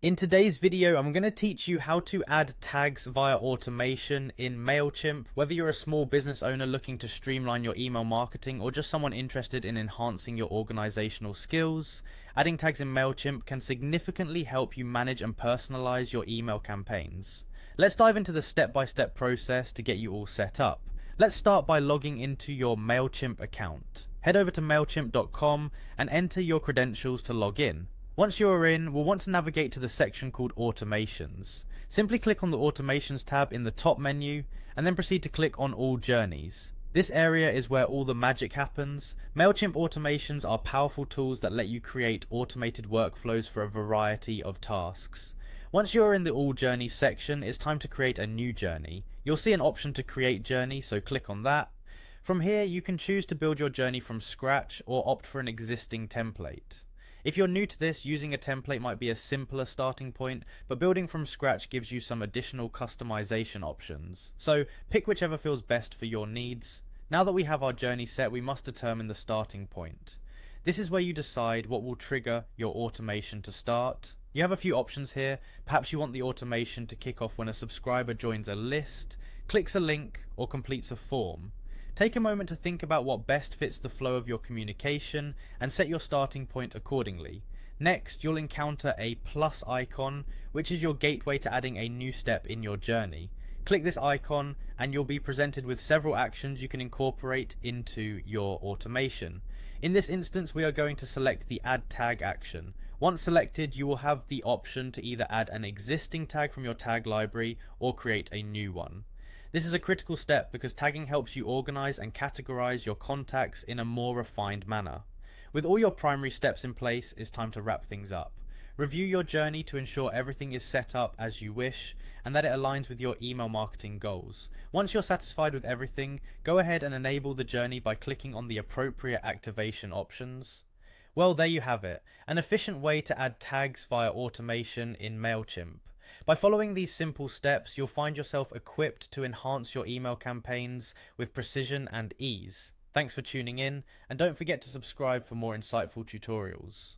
In today's video, I'm going to teach you how to add tags via automation in Mailchimp. Whether you're a small business owner looking to streamline your email marketing or just someone interested in enhancing your organizational skills, adding tags in Mailchimp can significantly help you manage and personalize your email campaigns. Let's dive into the step-by-step process to get you all set up. Let's start by logging into your Mailchimp account. Head over to mailchimp.com and enter your credentials to log in. Once you are in, we'll want to navigate to the section called Automations. Simply click on the Automations tab in the top menu, and then proceed to click on All Journeys. This area is where all the magic happens. Mailchimp automations are powerful tools that let you create automated workflows for a variety of tasks. Once you're in the All Journeys section, it's time to create a new journey. You'll see an option to create journey, so click on that. From here, you can choose to build your journey from scratch or opt for an existing template. If you're new to this, using a template might be a simpler starting point, but building from scratch gives you some additional customization options. So pick whichever feels best for your needs. Now that we have our journey set, we must determine the starting point. This is where you decide what will trigger your automation to start. You have a few options here. Perhaps you want the automation to kick off when a subscriber joins a list, clicks a link, or completes a form. Take a moment to think about what best fits the flow of your communication and set your starting point accordingly. Next, you'll encounter a plus icon, which is your gateway to adding a new step in your journey. Click this icon and you'll be presented with several actions you can incorporate into your automation. In this instance, we are going to select the Add Tag action. Once selected, you will have the option to either add an existing tag from your tag library or create a new one. This is a critical step because tagging helps you organize and categorize your contacts in a more refined manner. With all your primary steps in place, it's time to wrap things up. Review your journey to ensure everything is set up as you wish and that it aligns with your email marketing goals. Once you're satisfied with everything, go ahead and enable the journey by clicking on the appropriate activation options. Well, there you have it, an efficient way to add tags via automation in Mailchimp. By following these simple steps, you'll find yourself equipped to enhance your email campaigns with precision and ease. Thanks for tuning in, and don't forget to subscribe for more insightful tutorials.